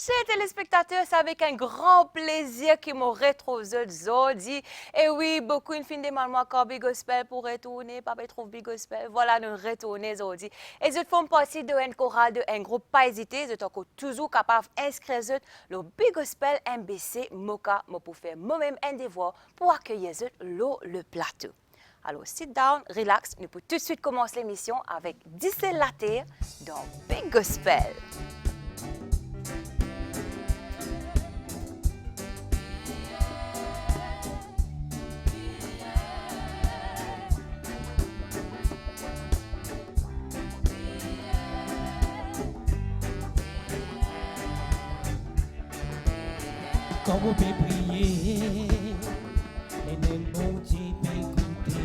Chers téléspectateurs, c'est avec un grand plaisir que me retrouve aujourd'hui. Et oui, beaucoup une fin de moi quand Big Gospel pour retourner, papa trouve Big Gospel. Voilà, nous retournons aujourd'hui. Et je fais partie d'un chorale, d'un groupe pas hésité. Je suis toujours capable d'inscrire le Big Gospel MBC Moka, pour faire moi-même un devoir pour accueillir le plateau. Alors, sit down, relax. Nous pouvons tout de suite commencer l'émission avec 17 Later dans Big Gospel. Quand vous pouvez prier, et même bon Dieu peut écouter,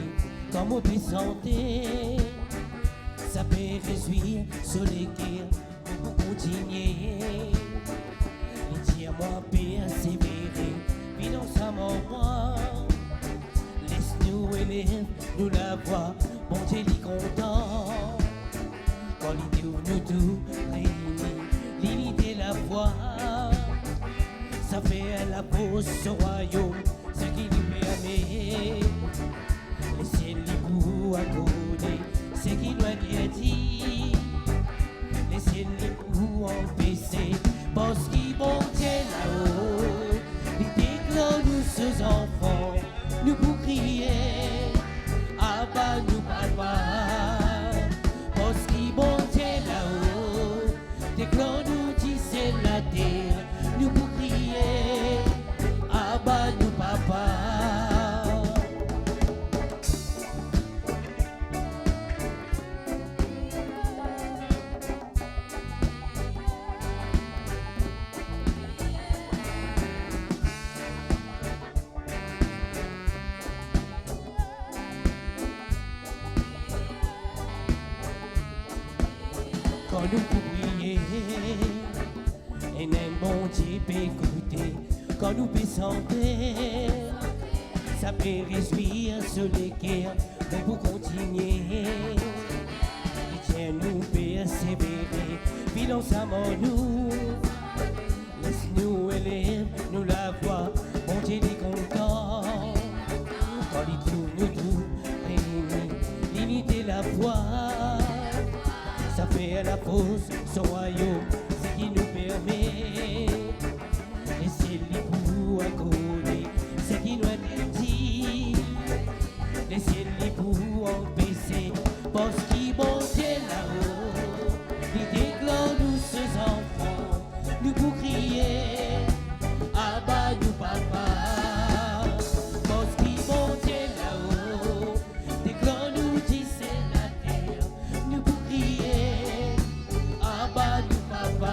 quand vous pouvez chanter, ça peut réjouir sur les cœurs, pour continuer. Et dis-moi persévérer, puis non ça m'envoie. Laisse-nous élèves, nous la voix, bon Dieu est content. Quand l'idée nous tout réunis, l'unité la voix. Ça fait la pause au royaume, ce qui nous permet. Les ciels libres à côté, ce qui doit être dit. Les ciels libres en PC, parce qu'ils vont là-haut. Les déclats, nous, ces enfants, nous pour crier. Abba, nous, papa. Parce qu'ils vont là-haut. Déclats, nous, disent c'est la terre. Nous pour crier, Abba nous papa. Quand nous pour prier, et même bon Dieu peut écouter, quand nous peut chanter, ça peut réjouir sur les cœurs, pour continuer. Et tiens nous persévérer, puis non ça nous. Laisse-nous élèves, nous la voix, bon Dieu est content. Quand il trouve nous tout réunis, l'unité la voix, ça fait la pause, son royaume. Qui nous permet et c'est les bouts à côté, c'est qui nous a dit, laissez les bouts en PC, parce qu'ils vont là-haut, les déclats nous ces enfants, nous pour crier, Abba nous papa, parce qu'ils vont là-haut, déclats nous disent c'est la terre, nous pour crier, Abba nous papa.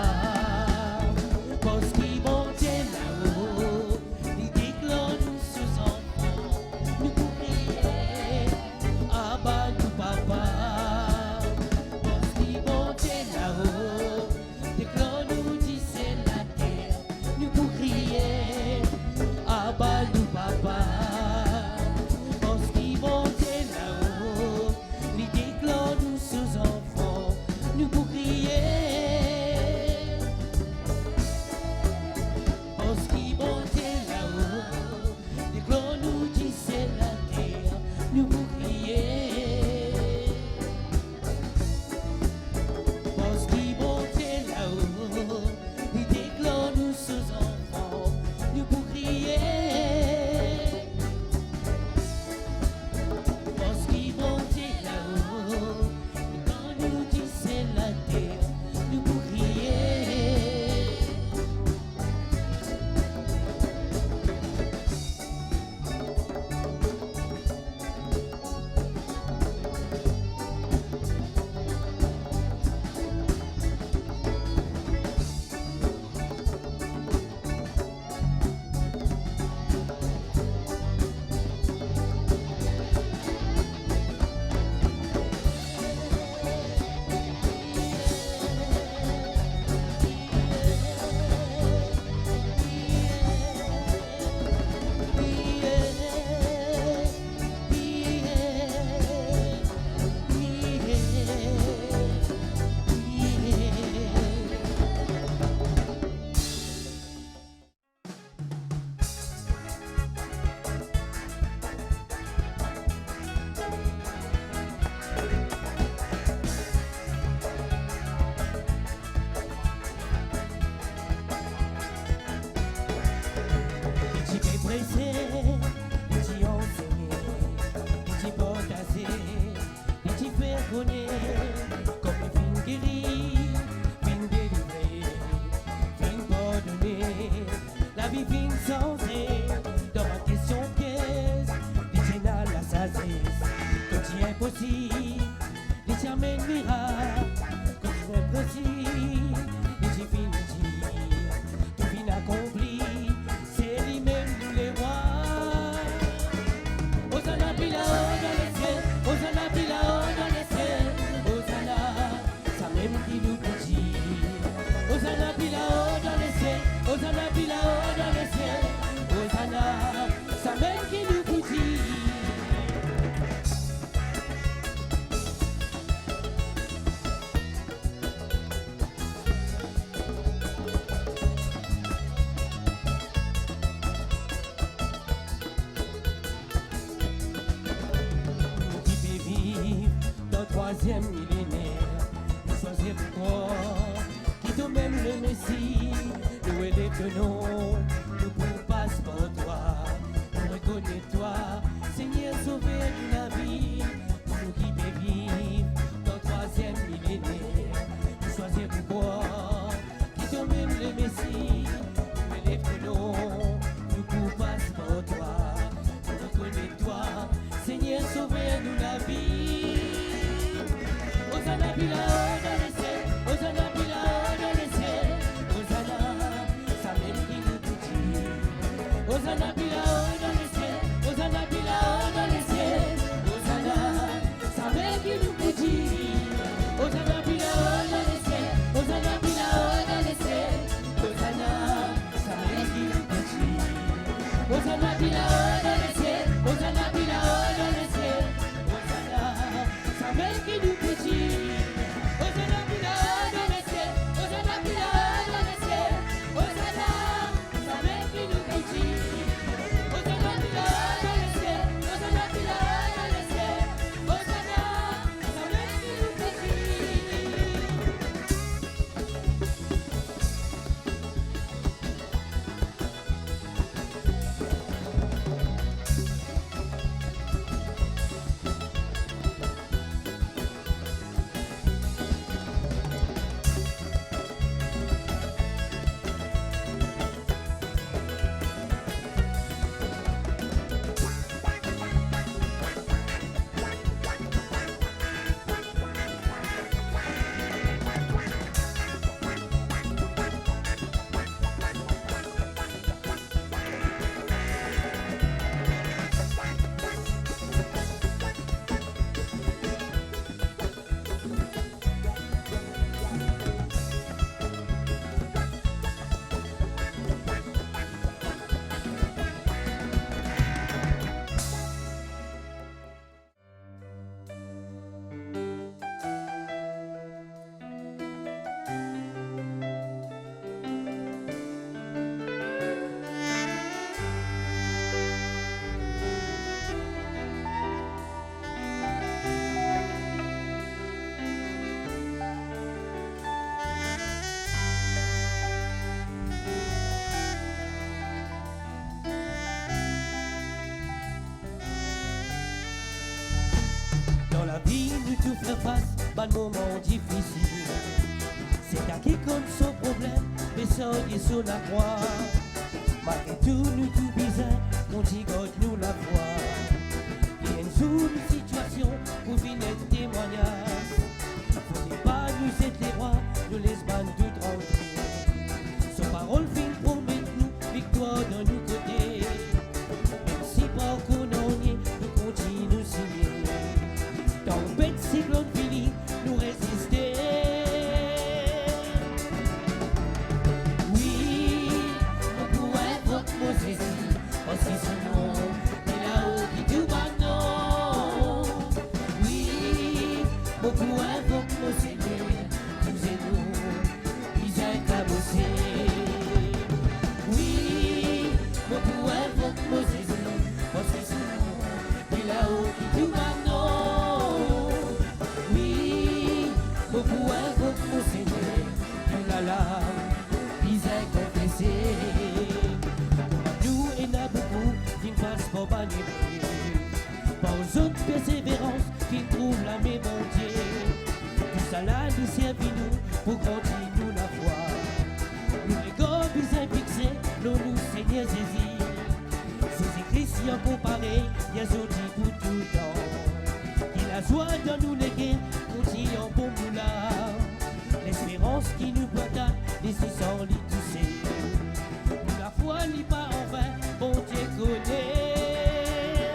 aussi, les tiamènes miracles, comme je vais précis, les divines dire, tout fin accompli, c'est lui-même nous les rois. Hosanna Bilao dans les cieux, Hosanna Bilao dans les cieux, Hosanna, ça même qui nous peut dire. Hosanna Bilao dans les cieux, Hosanna Bilao dans les cieux, Hosanna, ça même qui nous peut dire. Troisième millénaire, nous choisir pour qui nous même le Messie, nous élève de nom, nous pour passe pour toi, nous reconnais toi, Seigneur sauveur de la vie, nous qui vivre dans troisième millénaire, nous choisir pour qui nous même le Messie, nous élève de nom, nous pour passe pour toi, nous reconnais toi, Seigneur sauveur de la vie. Hosanna Bilao dans les cieux, Hosanna Bilao dans les cieux, Hosanna, ça même qui nous peut dire. Hosanna Bilao dans les cieux, Hosanna Bilao dans les cieux, Hosanna, ça même qui nous peut dire. Hosanna Bilao dans les cieux, Hosanna Bilao dans les cieux, Hosanna, ça même qui nous peut dire. Hosanna Bilao dans les cieux, Hosanna Bilao dans les cieux, Hosanna, ça même qui nous peut dire. Dans la vie, nous tout faire face à des moments difficiles. C'est à qui comme son problème, mais sans dire sur la croix. Malgré tout, nous tout bizarre, nous digote nous la foi. Il y a une situation pour venir témoignage. Faut pas nous être les rois, nous laisse ban tout tranquille. Son parole fin promet nous victoire dans nos côtés. Même si pas qu'on en est, nous continuons signer. Tempête, cyclone fini, nous résister. Oui, on pourrait votre mot saisi, aussi son nom, et là-haut qui tout va non. Oui, on pourrait votre mot saisi, nous et nous, ils aient cabossé. Oui, on pourrait votre mot saisi, aussi son nom, et là-haut qui tout va non. Nous et n'a beaucoup qui ne passent pas par aux autres persévérance qui trouvent la même Dieu. Tout ça là nous servit nous pour grandir nous la foi. Nous les gars bien fixés, nous Seigneur Jésus. Ces écrits si en comparé, il y a zoti pour tout le temps. Il a soit dans nous les guerres, continuons bon moulin. L'espérance qui nous pardonne, les sans les tousser. La foi n'est pas en vain, bon Dieu connaît.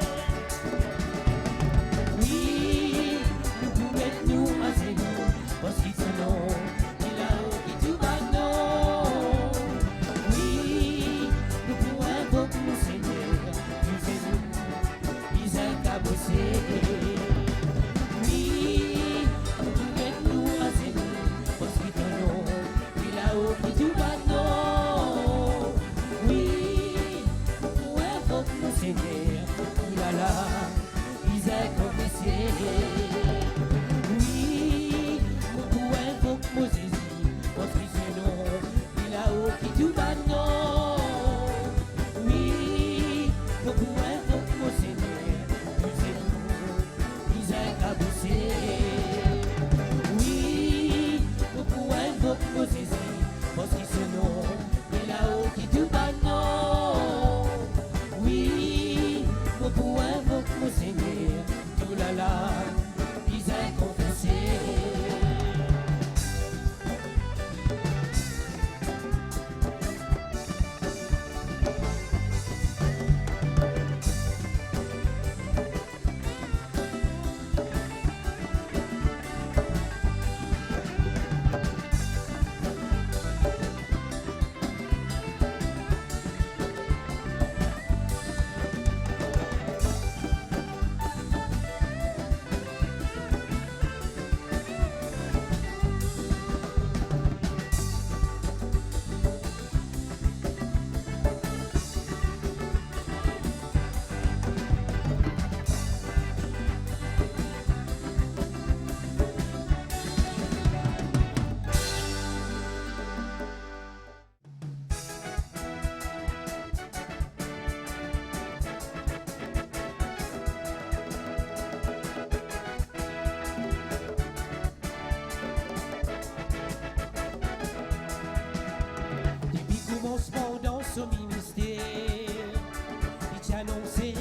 Oui, nous pouvons mettre nous à zéro, parce qu'ils sont non, il a qui tout va non. Oui, nous pouvons invoquer nos seigneurs, nous et nous, ils ont qu'à bosser. Oui, nous pouvons mettre nous à zéro, parce qu'ils sont non, il a qui tout va non. Oui, nous pouvons invoquer nos seigneurs, oulala, ils ont confessé. Oui, nous pouvons invoquer Moses, parce que sinon, il a qui tout va non. Oui, nous pouvons invoquer mon Seigneur, nous et nous, ils ont cabossé. Oui, nous pouvons invoquer Moses, parce que sinon, il a qui tout va non. Oui, nous pouvons invoquer mon Seigneur, tout là là, ils ont confessé. Depuis commencement dans ce ministère, il t'annonçait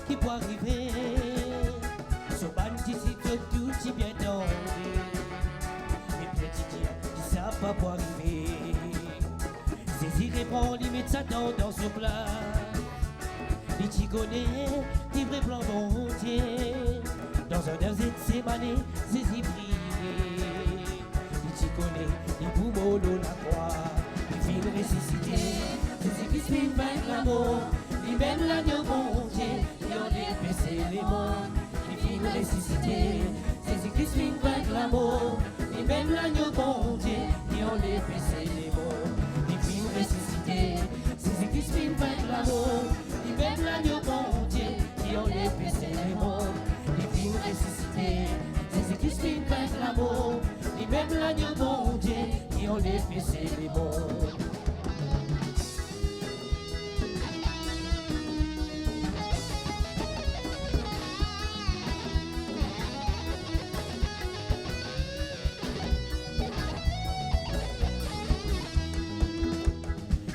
qu'il peut arriver. Son bandit, c'est tout qui bien tombé. Mais bien tu dis, ça va pas arriver. Saisir répond, il met Satan dans son plat. Il t'y connaît, il vrai plan bon Dieu. Dans un désert de sémané, saisir prier. Il t'y connaît, il poumon la croix. Il ressuscité, Jésus-Christ vit vaincre l'amour, il mène l'agneau bon Dieu, il en dépaissé les mondes. Il vit ressuscité, Jésus-Christ vit vaincre l'amour, il mène l'agneau bon Dieu, il en dépaissé les mondes. Il vit ressuscité, Jésus-Christ vit vaincre l'amour, il mène l'agneau bon Dieu, il en dépaissé les mondes. Il vit ressuscité, Jésus-Christ vit vaincre l'amour, il mène l'agneau bon Dieu, il en dépaissé les mondes.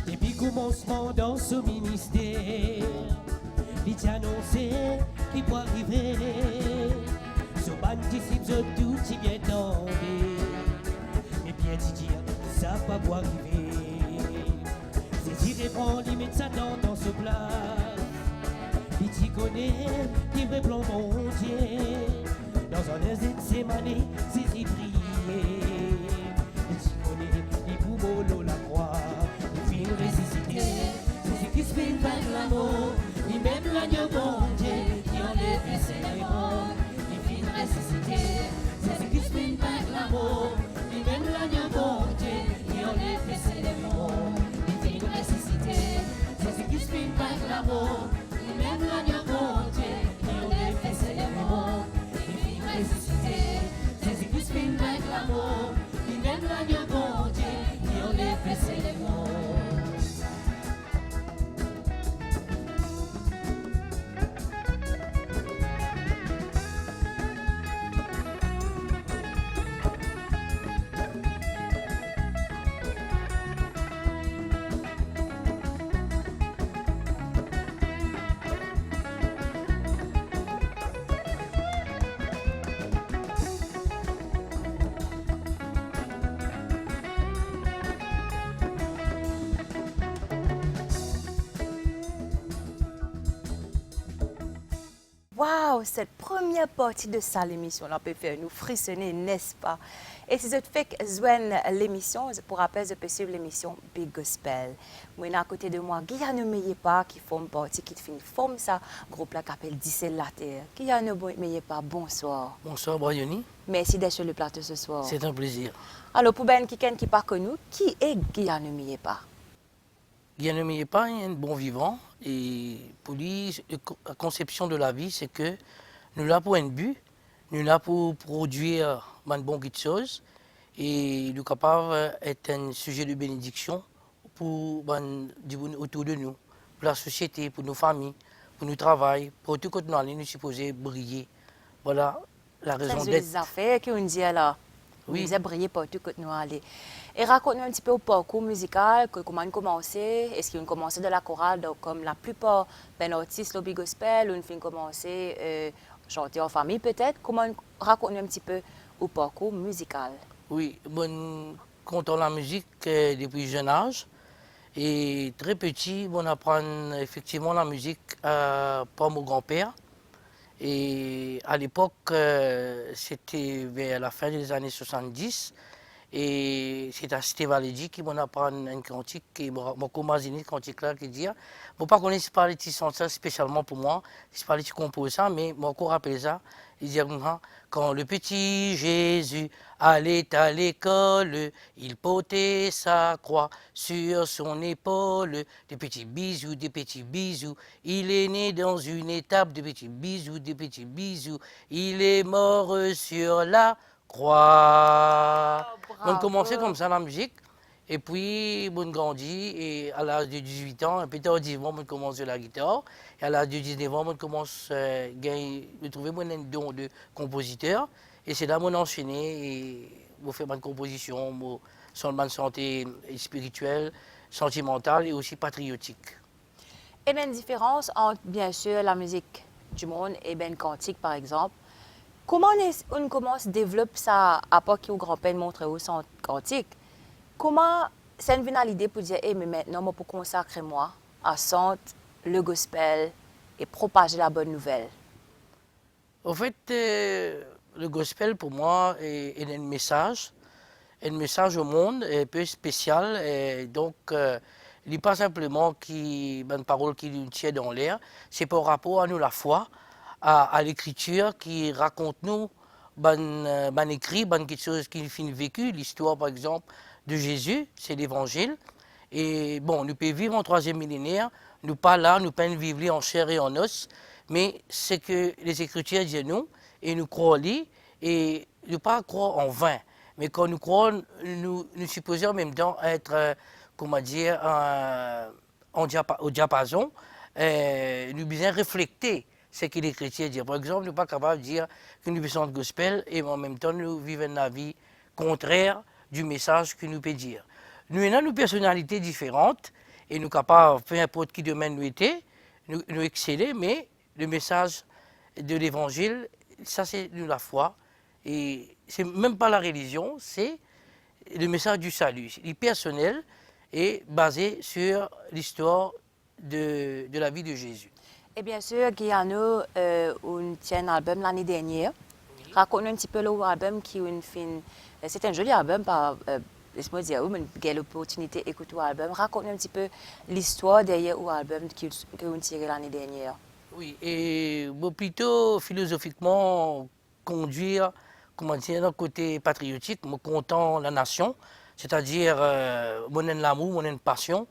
Depuis commencement dans ce ministère, il t'annonçait qu'il peut arriver. Son ban disciple tout y bien tombé. Mais bien tu dire, ça va pas arriver. C'est y répond, il met Satan dans ce plat. Il t'y connaît, il veut plan mon Dieu. Dans un désert de sémané, c'est y prier. Il t'y connaît, il poumon la croix. Il vit ressuscité, Jésus-Christ vit vaincre l'amour. Il mène l'agneau bon Dieu, il en dépaissé les mondes. Il vit ressuscité, Jésus-Christ vit vaincre l'amour. Il mène l'agneau bon Dieu, il en dépaissé les mondes. Il vit ressuscité, Jésus-Christ vit vaincre l'amour. Il mène l'agneau bon Dieu, il en dépaissé les mondes. Il vit ressuscité, Jésus-Christ vit vaincre l'amour. Il mène l'agneau bon Dieu, il en dépaissé les mondes. Wow, cette première partie de ça, l'émission, là, peut faire nous frissonner, n'est-ce pas? Et si je fais que l'émission, pour rappel, je peux suivre l'émission Big Gospel. Moi, à côté de moi, Guy ne m'ayez pas, qui forme partie, qui fait forme ça, groupe là qui s'appelle Dissel la Terre. Guy ne m'ayez pas, bonsoir. Bonsoir, Brayoni. Merci d'être sur le plateau ce soir. C'est un plaisir. Alors, pour Ben qui n'est pas connu, qui est Guy ne m'ayez pas? Guillaume Meyepa est un bon vivant et pour lui, la conception de la vie, c'est que nous là pour un but, nous là pour produire une bonne chose et nous capable d'être un sujet de bénédiction pour autour de nous, pour la société, pour nos familles, pour nos travail, pour tout côté nous supposons briller. Voilà la raison C'est d'être. des affaires qu'on dit là. Oui. Vous avez brillé partout quand nous allons. Et raconte-nous un petit peu au parcours musical, comment on a commencé. Est-ce qu'on a commencé de la chorale, donc, comme la plupart des artistes lobby gospel, ou on a commencé chanter en famille peut-être? Raconte-nous un petit peu au parcours musical. Oui, bon, quand on la musique depuis jeune âge, et très petit, on apprend effectivement la musique par mon grand-père. Et à l'époque, c'était vers la fin des années 70. Et c'est à Steve Valédi qui m'a appris un cantique, qui m'a commencé un cantique là, qui dit, bon, pas qu'on ait parlé de ça spécialement pour moi, je parlais de composer ça, mais m'a encore rappelé ça. Il dit, quand le petit Jésus allait à l'école, il portait sa croix sur son épaule, des petits bisous, des petits bisous. Il est né dans une étape, des petits bisous, des petits bisous. Il est mort sur la croix. On a commencé comme ça la musique. Et puis, on grandit et à l'âge de 18 ans, un peu tardivement, on commence la guitare. Et à l'âge de 19 ans, on commence à trouver un don de compositeur. Et c'est là qu'on a enchaîné et on fait une composition, sur une santé spirituelle, sentimentale et aussi patriotique. Et bien, une différence entre, bien sûr, la musique du monde et ben cantique, par exemple. Comment on commence à développer ça à part que grand-père montre où son cantique? Comment c'est une à l'idée pour dire, mais maintenant, moi, pour consacrer moi à chanter le gospel et propager la bonne nouvelle? En fait, le gospel pour moi est un message au monde un peu spécial. Et donc, il n'est pas simplement une parole qui nous tient dans l'air, c'est par rapport à nous la foi, à l'écriture qui raconte nous écrit, quelque chose qui finit vécu, l'histoire par exemple de Jésus, c'est l'évangile. Et bon, nous pouvons vivre en troisième millénaire, nous pas là, nous pouvons vivre en chair et en os, mais c'est que les Écritures disent nous, et nous croyons, et nous pas croire en vain. Mais quand nous croyons, nous supposons en même temps être, comment dire, au diapason, nous besoin refléter ce que les chrétiens disent. Par exemple, nous ne sommes pas capables de dire que nous faisons le gospel et en même temps nous vivons la vie contraire du message que nous pouvons dire. Nous avons une personnalité différente et nous sommes capables, peu importe qui domaine nous était, nous exceller, mais le message de l'évangile, ça c'est la foi. Et c'est même pas la religion, c'est le message du salut. Il est personnel et basé sur l'histoire de la vie de Jésus. Et bien sûr, Guyano, on tient un album l'année dernière. Oui. Raconte-nous un petit peu l'album qui est une fin. C'est un joli album, laisse-moi dire, oui, j'ai l'opportunité d'écouter l'album. Raconte-nous un petit peu l'histoire derrière l'album qu'on a tiré l'année dernière. Oui, et plutôt philosophiquement conduire, comment dire, d'un côté patriotique, me comptant la nation, c'est-à-dire mon l'amour, mon passion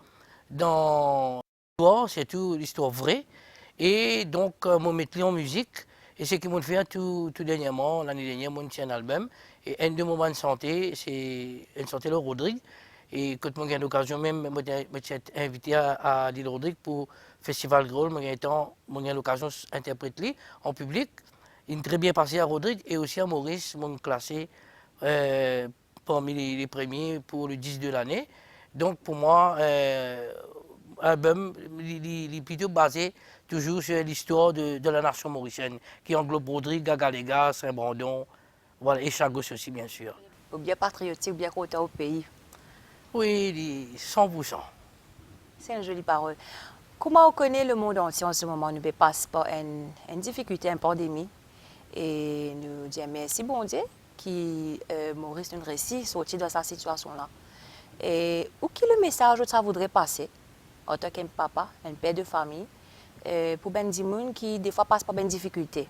dans l'histoire, c'est tout l'histoire vraie. Et donc, je mettais en musique. Et ce qui m'a fait tout dernièrement, l'année dernière, j'ai tiré un album. Et un de moments de santé, c'est une santé de Rodrigue. Et quand j'ai l'occasion même, j'ai été invité à l'île Rodrigue pour le Festival Groll. J'ai l'occasion d'interpréter en public. Il est très bien passé à Rodrigue et aussi à Maurice, m'ont classé parmi les premiers pour le 10 de l'année. Donc pour moi, l'album est plutôt basé toujours sur l'histoire de la nation mauricienne, qui englobe Rodrigue, Gagaléga, Saint-Brandon, voilà, et Chagos aussi, bien sûr. Ou bien patriotique, ou bien côté au pays. Oui, 100%. C'est une jolie parole. Comment on connaît le monde entier en ce moment? Nous passe par une difficulté, une pandémie. Et nous disons merci bon Dieu qui Maurice nous réussit sortir de cette situation-là. Et où est le message que ça voudrait passer en tant qu'un papa, un père de famille, pour ben des gens qui des fois passent par une difficulté?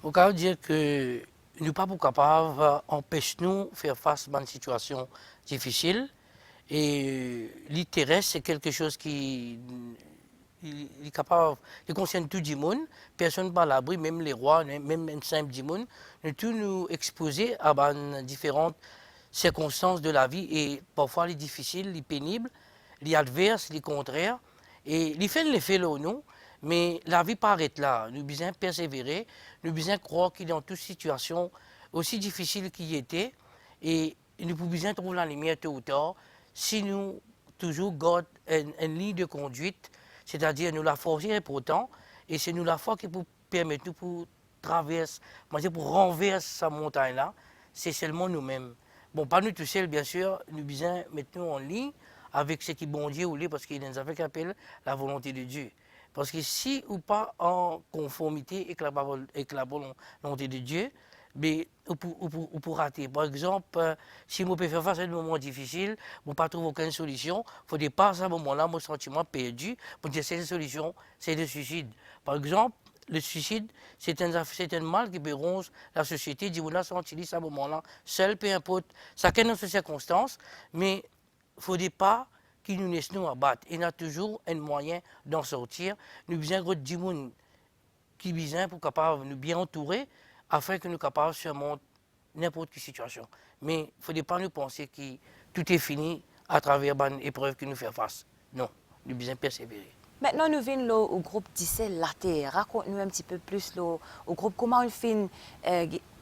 On peut dire que nous ne sommes pas capables d'empêcher nous de faire face à une situation difficile. Et l'intérêt, c'est quelque chose qui est capable, qui concerne tout le monde. Personne pas à l'abri, même les rois, même un simple du monde. Nous tous nous exposer à différentes circonstances de la vie et parfois les difficiles, les pénibles, les adverses, les contraires. Et les faits, nous, mais la vie paraît là. Nous devons persévérer, nous devons croire qu'il est dans toute situation aussi difficile qu'il était. Et nous pouvons trouver la lumière tôt ou tard si nous toujours gardons une ligne de conduite, c'est-à-dire nous la forcer pourtant, et c'est nous la foi qui peut permettre nous pour traverser, pour renverser cette montagne-là, c'est seulement nous-mêmes. Bon, pas nous tout seuls, bien sûr, nous devons mettre nous en ligne avec ce qui bon Dieu ou parce qu'il nous a fait appel la volonté de Dieu. Parce que si ou pas en conformité avec la volonté de Dieu, mais on peut rater. Par exemple, si je peux faire face à un moment difficile, je ne pas trouver aucune solution, il faut dépasser à ce moment-là, mon sentiment perdu, pour dire cette solution, c'est le suicide. Par exemple, le suicide, c'est un mal qui peut ronger la société, dit on a senti à ce moment-là, seul, peu importe, chacun dans ses circonstances, mais il ne faut pas qu'il nous laisse nous abattre. Il y a toujours un moyen d'en sortir. Nous avons besoin de gens qui besoin pour capable nous bien entourer, afin que nous soyons capables de surmonter n'importe quelle situation. Mais il ne faut pas nous penser que tout est fini à travers l'épreuve que nous faisons face. Non, nous devons persévérer. Maintenant, nous venons au groupe 17 La Terre. Raconte-nous un petit peu plus au groupe comment on fait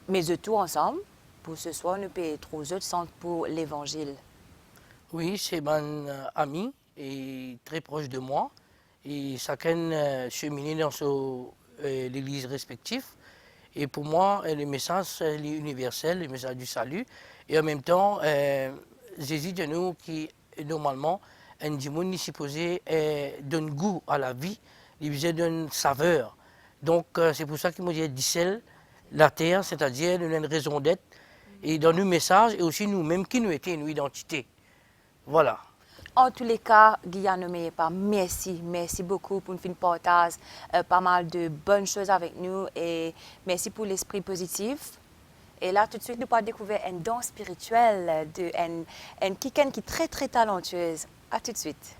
mes tours ensemble pour ce soir, nous pouvons trouver autres centres pour l'évangile. Oui, c'est mon ami et très proche de moi. Et chacun chemine dans l'église respective. Et pour moi, le message est universel, le message du salut. Et en même temps, Jésus de nous qui, normalement, un démon est supposé donner goût à la vie, il donne saveur. Donc, c'est pour ça qu'il m'a dit dissel la terre, c'est-à-dire nous avons une raison d'être. Et dans nos messages, et aussi nous-mêmes qui nous étions une identité. Voilà. En tous les cas, Guyane, merci beaucoup pour nous partager pas mal de bonnes choses avec nous et merci pour l'esprit positif. Et là, tout de suite, nous allons découvrir un don spirituel de quelqu'un qui est très, très talentueuse. À tout de suite.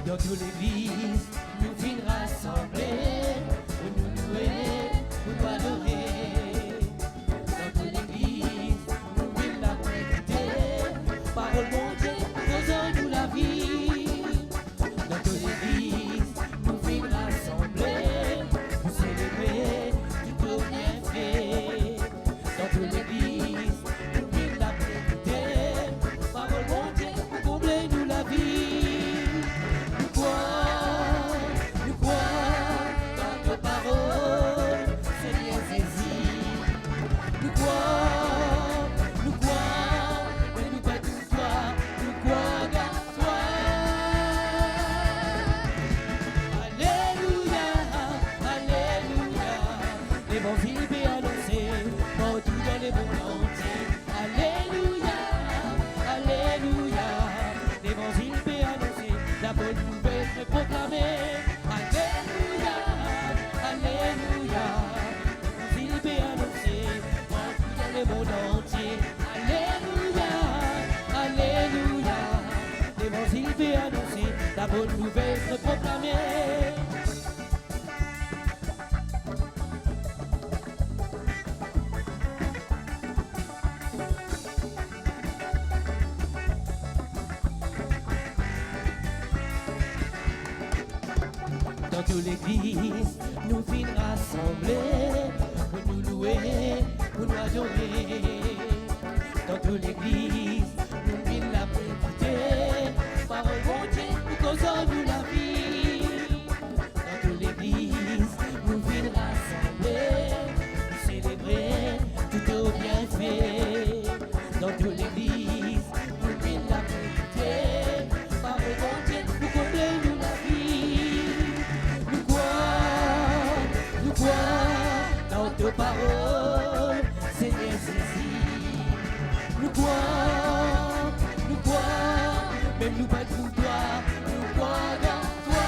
Dans toute l'église, nous venons rassembler, pour nous louer, pour nous adorer. Dans toute l'église, nous venons la écouter, parole mon Dieu, faisons-nous la vie. Dans toute l'église, nous venons rassembler, pour célébrer tout au bien fait. Dans toute l'église, nous venons la écouter, parole mon Dieu, comblez-nous la vie. Nous crois dans tes paroles, Seigneur Jésus. Nous crois, mais nous pas tout toi, nous crois dans toi. Alléluia, alléluia, l'évangile est annoncé partout dans les mondes entiers. Alléluia, alléluia, l'évangile est annoncé, la bonne nouvelle est proclamée. Alléluia, alléluia, l'évangile est annoncé partout dans les mondes entiers. Alléluia, alléluia, l'évangile est annoncé, la bonne nouvelle est proclamée. Dans toute l'église, nous venons rassembler, pour nous louer, pour nous adorer. Dans toute l'église, nous venons la écouter, parole mon Dieu, pour causons-nous la vie. Dans toute l'église, nous venons rassembler, pour célébrer pas pour toi, nous croyons dans toi.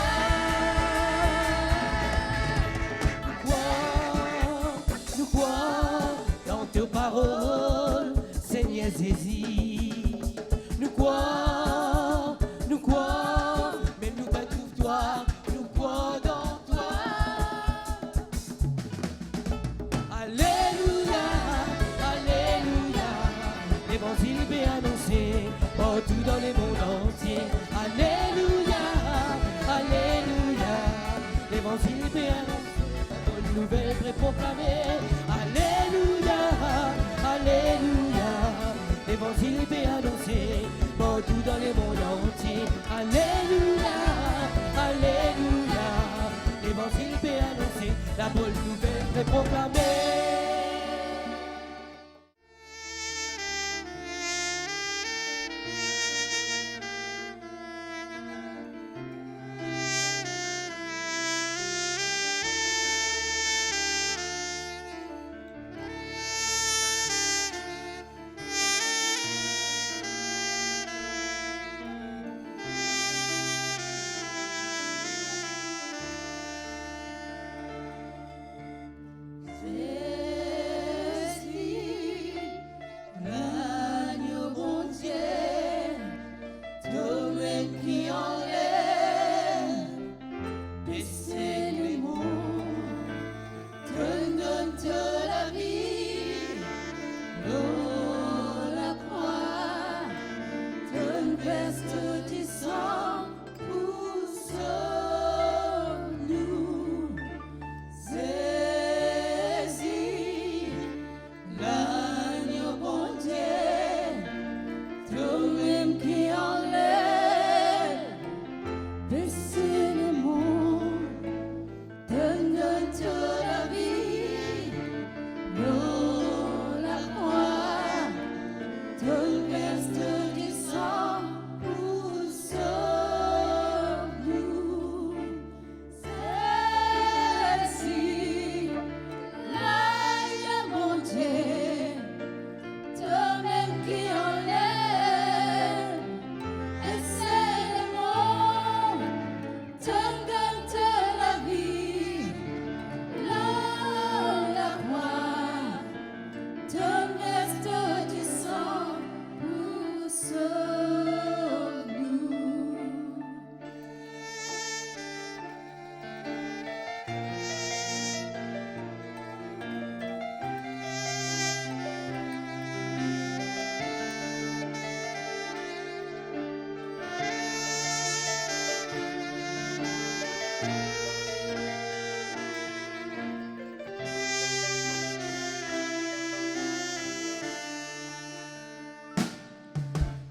Nous croyons dans tes paroles, Seigneur Jésus. Nous croyons, mais nous pas pour toi, nous croyons dans toi. Alléluia, Alléluia, l'évangile est annoncé partout dans le monde entier. Alléluia, Alléluia, l'évangile est annoncé, bonne nouvelle proclamée. Alléluia, Alléluia, l'évangile est annoncé partout dans le monde entier. Alléluia, Alléluia, l'évangile est annoncé, la bonne nouvelle est proclamée.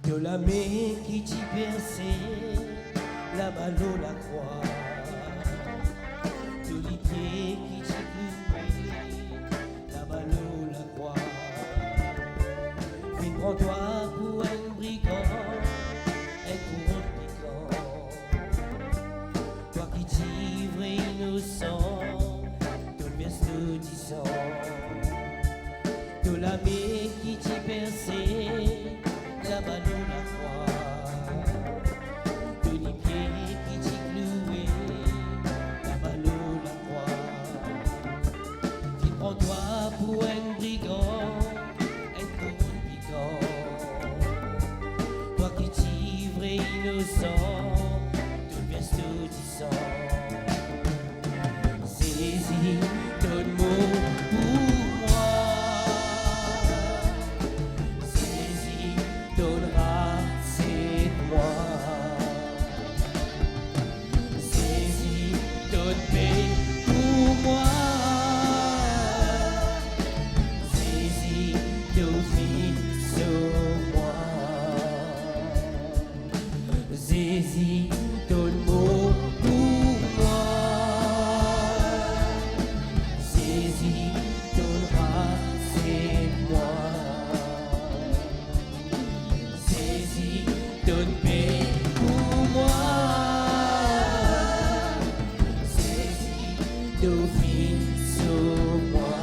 De la main qui t'y percé, la balle la croix. De l'idée qui t'y coupé, la balle la croix. Puis prends-toi pour un brigand, un courant piquant. Toi qui t'y vrai innocent, de le veste de 10 ans. De la main qui t'y percé, la balle la croix, de les pieds qui t'y cloué, la balle la croix. Qui prends-toi pour un brigand, un courant piquant. Toi qui t'y vrai innocent, de veste de 10 ans. Saisis, donne-moi pour moi. Donnera, c'est moi. Saisis, donne paix pour moi. Saisis, d'office sur moi. Saisis, donne-moi pour moi. Saisis, donnera, c'est moi. Donne paix pour moi. Saisis d'office sur moi.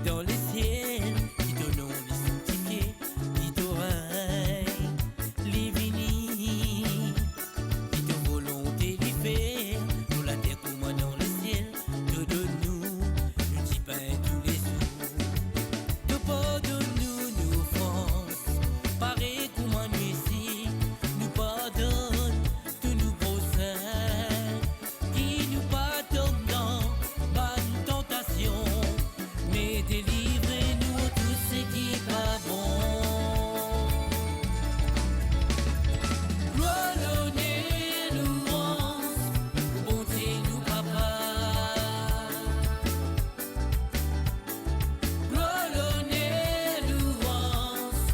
dans le ciel, qui ton nom les sanctifié, qui t'oreille, les bénis, qui ta volonté les faire, pour la terre comme dans le ciel, te donne-nous le petit pain tous les jours. Te pardonne-nous nos offenses, pareil comme en ici, nous pardonne tous nos procès, qui nous pardonne dans bonne tentation, mais délivrez-nous de tout ce qui n'est pas bon. Gloire, l'honneur, louange, bonté, nous papa. Gloire, l'honneur, louange,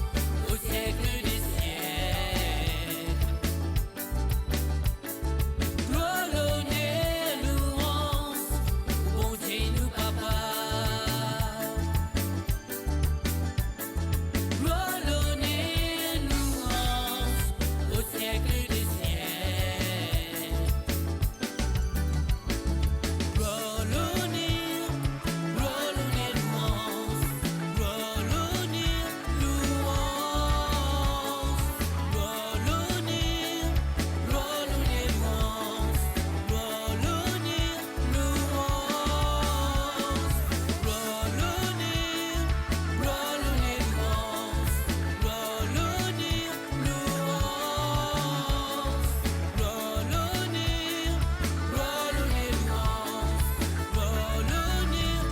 au siècle des siècles. Gloire, l'honneur, louange, bonté, nous papa. Gloire, l'honneur, louange, au siècle des siècles. Gloire, l'honneur, louange. Gloire, l'honneur, louange. Gloire, l'honneur, louange. Gloire, l'honneur, louange. Gloire, l'honneur, louange. Gloire, l'honneur, louange. Gloire, l'honneur,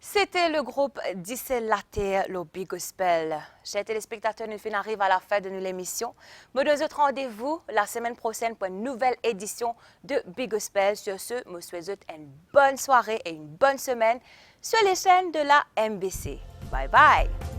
C'était le groupe D'ici la terre, le Big Gospel. Chers téléspectateurs, nous arrivons à la fin de l'émission. Me donne autre rendez-vous la semaine prochaine pour une nouvelle édition de Big Gospel. Sur ce, je vous souhaite une bonne soirée et une bonne semaine sur les chaînes de la MBC. Bye bye!